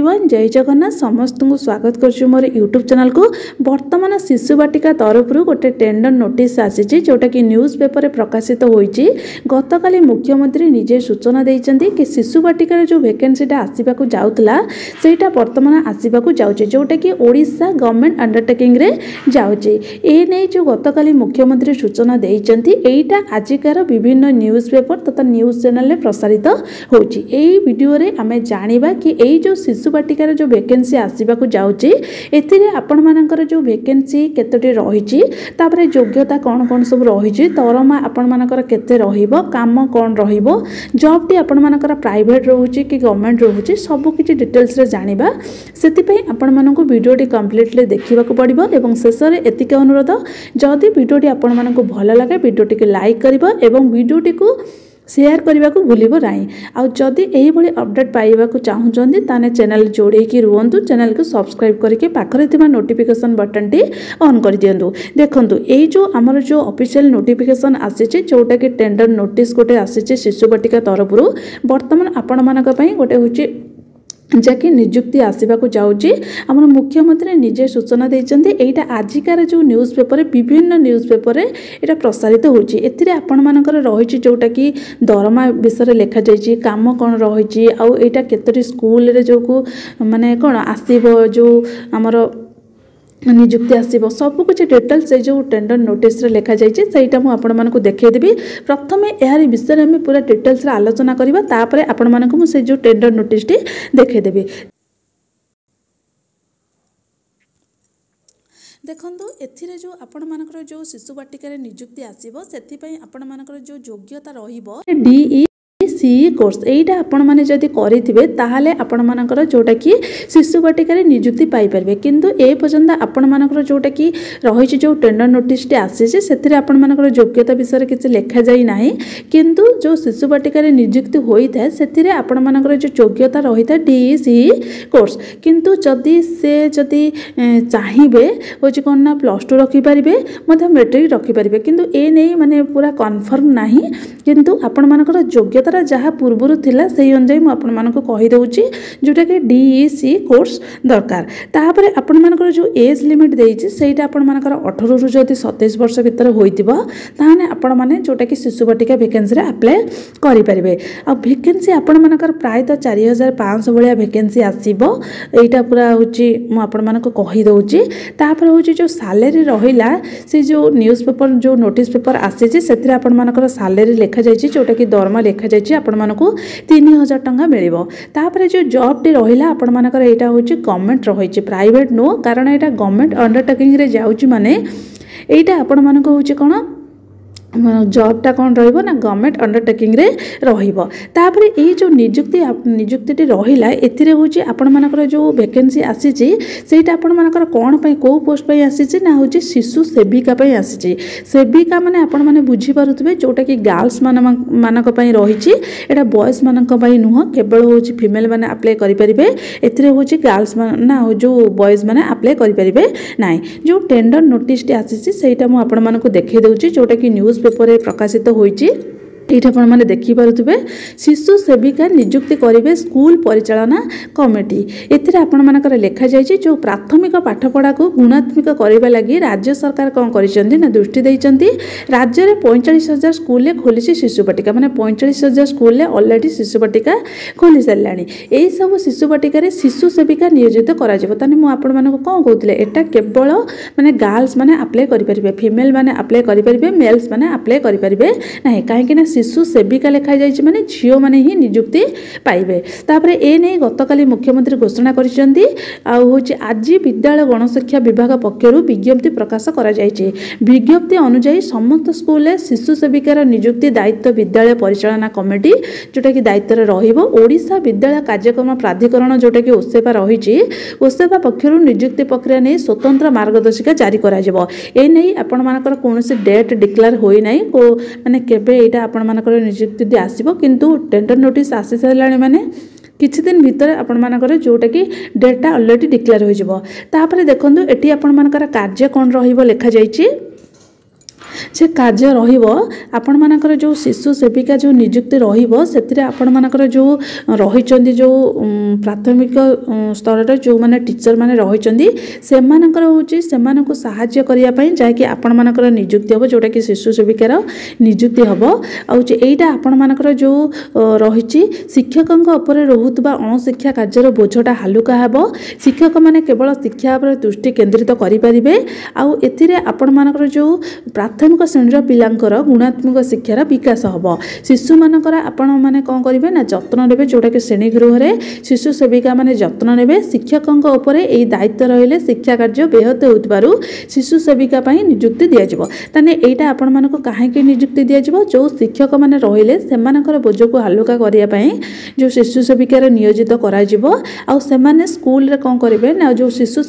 Everyone जय जगन्नाथ समस्त को स्वागत कर मोर यूट्यूब चैनल को। वर्तमान शिशु बाटिका तरफ गोटे टेंडर नोटिस आसी जोटा कि न्यूज पेपर प्रकाशित होती। गतकाली मुख्यमंत्री निजे सूचना देते कि शिशु बाटिकार जो वैकेंसीटा आसवाक जाऊला सेटा वर्तमान आसवाक जाऊँचे जोटा कि ओडिशा गवर्नमेंट अंडरटेकिंग रे जाऊँचे। एने जो गतकाली मुख्यमंत्री सूचना देते एटा आजिकार विभिन्न न्यूज पेपर तथा न्यूज चैनल प्रसारित होची। एई वीडियो रे आमे जानिबा कि एई जो शिशु बाटिकार जो वैकेंसी आसवाक जाऊँचे एथिरे आपण मानकर जो वैकेंसी केतोटी रही तापरे योग्यता कौन कौन सब रही दरमा आपण मानकर केते रहिबो काम कौन रहिबो जॉब टी आपण मानकर प्राइवेट रहउची कि गवर्नमेंट रहउची सब किछि डिटेल्स रे जानिबा। सेति पई आपण मानकु वीडियो टी कंप्लीटली देखिबाकू पड़िबो एवं शेष रे एतिके अनुरोध जदि वीडियो टी आपण मानकु भल लागे वीडियो टी के लाइक करिबो एवं वीडियो टी को शेयर करने को भूलिबो नाही। आउ जदि एही भली अपडेट पाइबा को चाहुचंदी ताने चैनल जोड़ेकी रुहंतु चैनल को सब्सक्राइब करके पाखरे थिबा नोटिफिकेशन बटन टी ऑन कर दियंतु। देखंतु एई जो हमर जो ऑफिशियल नोटिफिकेशन आसीचे जोटा कि टेंडर नोटिस गोटे आसीचे शिशु बाटिका तरफरु वर्तमान आपण मानक पई गोटे होची जहाँकि निजुक्ति आसवाक जाऊँगी। आम मुख्यमंत्री निजे सूचना देते एटा आजिकार जो न्यूज पेपर विभिन्न न्यूज पेपर यहाँ प्रसारित होची। एथिरे आपण मानकर रही जोटा कि दरमा विषय लिखा जाइए काम कौन रही आउ एटा केतोटी स्कूल रे जो को माने कौन आसीबो जो आमर निजुक्ति आसव सब कुछ डिटेल्स से जो टेंडर नोटिस रे लिखा जाइए सहीटा मुझे आपण मानक देखदेवी। प्रथम यार विषय में पूरा डिटेल्स रे आलोचना करबा तापरे आपण मानक मु से जो टेंडर नोटिस टी देखदेवी। देखंतु एथिरे जो आपण मानकर जो शिशु बाटिका निजुक्ति आसीबो सेति पई आपण मानकर जो योग्यता रहिबो DE सी कोर्स एटा आपण माने जदि करिथिबे ताहाले आपण मानकर जोटा कि शिशु बाटिका निजुक्ति पाई परबे। किंतु ए पर्यंत आपण मानकर जोटा कि रही जो टेंडर नोटिस टी आसी सेथिरे आपण मानकर योग्यता विषय किछि लेखा जाई नाही। किंतु जो शिशु बाटिका निजुक्ति होई थाए सेथिरे आपण मानकर जो योग्यता रही था DE सी कोर्स किंतु जदि से जदि चाहिबे होछि कोन ना +2 रखि परिबे मध्य मैट्रिक रखि परिबे। किंतु ए नै माने पूरा कन्फर्म नाही। किंतु आपण मानकर योग्यता जहाँ पूर्वर थिला सही अनुसार मु आपण मानको कहि दउची जोटा कि DE सी कोर्स दरकार। तापरे आपण मानकर जो एज लिमिट देइची सेटा आपण मानकर 18 रु जदि 27 वर्ष भीतर होइतिबो ताहाने आपण माने जोटा कि शिशु बाटिका वैकेंसी रे अप्लाई करि परिबे। आ वैकेंसी आपण मानकर प्राय तो 4500 भलिया वैकेंसी आसीबो। एटा पूरा होची मु आपण मानको कहि दउची। तापरे होची जो सैलरी रहिला से जो न्यूज पेपर जो नोटिस पेपर आसी जे सेथिरे आपण मानकर सैलरी लेखा जाइची जोटा कि दरमा लेखा जाइची आपण मानको 3000 टंका मिलिबो। तापरे जो जॉब टी रहिला आपण मानकर एटा होची गवर्नमेंट रहिची प्राइवेट नो कारण एटा गवर्नमेंट अंडरटेकिंग रे जाउची माने एटा आपण मानको होची कोन जॉबटा कौन रहिबो ना गवर्नमेंट अंडरटेकिंग रे रहिबो। तापरे ए जो निजुक्ति रहिला एथिरे होची आपण मानकर जो वैकेंसी आसीची सेटा आपण मानकर कोन पई को पोस्ट पई आसीची ना होची शिशु सेविका पई आसीची। सेविका माने आपण माने बुझी पारुतबे जोटा कि गर्ल्स मानक पई रहिची एटा बॉयज मानक पई नुह केवल होची फीमेल माने अप्लाई करि परिबे। एथिरे होची गर्ल्स ना जो बॉयज माने अप्लाई करि परिबे नाही। जो टेंडर नोटिस टी आसीची सेटा मु आपण मानक देखै दउची जोटा कि न्यूज पेपर प्रकाशित होइची। एटा आपण माने देखि पारुतबे शिशु सेविका नियुक्ति करिवे स्कूल परिचालना कमिटी। एथिरे आपण मानकर लेखा जायछि जो प्राथमिक पाठपढ़ा को गुणात्मक करबा लागि राज्य सरकार कोन करिसेंती ना दृष्टि दैचंती। राज्य रे 45000 स्कूल ले खोलिछि शिशु बाटिका माने 45000 स्कूल ले ऑलरेडी शिशु बाटिका खोलि सल्लानी। एई सब शिशु बाटिका रे शिशु सेविका नियोजित करा जेबो। ताने मु आपण मानको कोन कहउतले एटा केवल माने गर्ल्स माने अप्लाई करि परिबे फीमेल माने अप्लाई करि परिबे मेल्स माने अप्लाई करि परिबे नाही। काहे कि ना शिशु सेविका लेखा जाइए माने झियो माने ही नियुक्ति पाइबे। तापरे ए नै गतकाली मुख्यमंत्री घोषणा करिसेंती। आ होची आज विद्यालय गणशिक्षा विभाग पक्षरु विज्ञप्ति प्रकाश करा जाइए। विज्ञप्ति अनुसार समस्त स्कूल में शिशु सेविकार नियुक्ति दायित्व विद्यालय परिचालना कमिटी जोटा कि दायित्व रहिबो। ओडिशा विद्यालय कार्यक्रम प्राधिकरण जोटा कि ओसेपा रहिछि ओसेपा पक्षरु नियुक्ति प्रक्रिया नै स्वतंत्र मार्गदर्शिका जारी करा जेबो। ए नै आपण मानकर कोनोसी डेट डिक्लेयर होई नै को माने केबे एटा आपण मानकर नियुक्ति आसीबो। किंतु टेंडर नोटिस आसी साराणी माने किछि दिन भितर आपण मानकर जोटा कि डेटा ऑलरेडी डिक्लेयर हो जिवो। तापरे देखंतु एठी आपण मानकर कार्य कोन रहिबो लेखा जाइछि जे कार्य रहिबो आपण मानकर जो शिशु सेविका जो नियुक्ति रहिबो सेथिरे आपण मानकर जो रहिचंदी जो प्राथमिक स्तर रे जो माने टीचर माने रहिचंदी से मानकर होची से मानको सहाय्य करिया पई जाय कि आपण मानकर नियुक्ति हबो जोटा कि शिशु सेविकार नियुक्ति हबो आ एटा आपण मानकर जो रहिची शिक्षकक ऊपर रहुतबा अणशिक्षा कार्यर बोझटा हालुका हेबो शिक्षक माने केवल शिक्षा पर दृष्टि केंद्रित करि परिबे आ एथिरे आपण मानकर जो प्राथमिक श्रेणी पिलांकर गुणात्मक शिक्षार विकास हबो शिशु मानकर आपण माने कोन करिवे ना जत्न नेबे जोटा कि श्रेणी गृह रे शिशु सेविका माने जत्न नेबे शिक्षकक ऊपर एई दायित्व रहिले शिक्षा कार्य बेहत होतबारु शिशु सेविका पई नियुक्ति दिया जिवो तने एटा आपण मानको काहे कि नियुक्ति दिया जिवो जो शिक्षक माने रहिले सेमानकर बोझ को हल्का करिया पई जो शिशु सेविका रे नियोजित करा जिवो आ सेमाने स्कूल रे कोन करिवे ना जो शिशु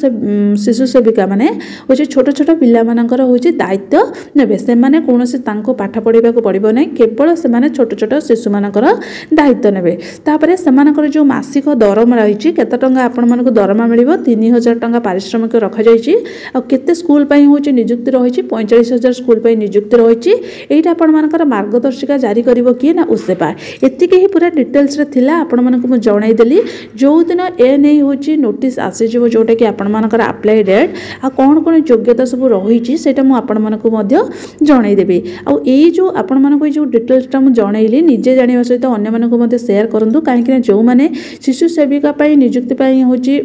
सेविका माने होचे छोट छोट पिला मानकर होचे दायित्व नेबे सेमाने कोनोसी तांको पाठ पढिबा को पड़िबो नै केवल सेमाने छोट छोट शिशु मानकर दायित्व नेबे तापरे सेमानकर जो मासिक दरमा रहिछि केते टंका आपण मानको दरमा मिलिबो 3000 टंका पारिश्रमिक रखा जाइछि आ केते स्कूल पई होचे नियुक्ति रहिछि 45000 स्कूल पई नियुक्ति रहिछि एटा आपण मानकर मार्गदर्शिका जारी करिवो कि ना उसेपा एतिके ही पूरा डिटेल्स रे थिला आपण मानको म जणाई देली जो दिन ए नै होछि नोटिस आसी जिवो जोटा कि आपण मानकर अप्लाई डेट आ कोन कोन योग्यता सब रहिछि सेटा म आपण मानको मध्य जणाई देबी आ एई जो आपण मानको जो डिटेल्स ता म जणाइली निजे जानिबा सहित अन्य मानको मध्य शेयर करंतु काहे कि जो माने शिशु सेविका पई नियुक्ति पई होछि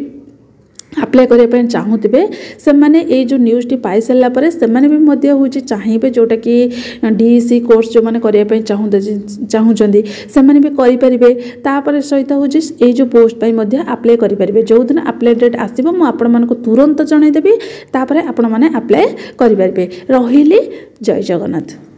अप्लाई करिया चाहूबे से माने ए जो न्यूज टी पाई सारा पर से माने भी मध्य होची चाहिए जोटा कि डीसी कोर्स जो माने करिया चाहूचंदी से माने भी करि परिबे तापर सहित होची ए जो पोस्ट पई मध्य अप्लाई करि परिबे जो दिन अप्लाई डेट आसीबो म आपण मानको तुरंत जणाई देबी तापर आपण माने अप्लाई करि परिबे रहिली जय जगन्नाथ।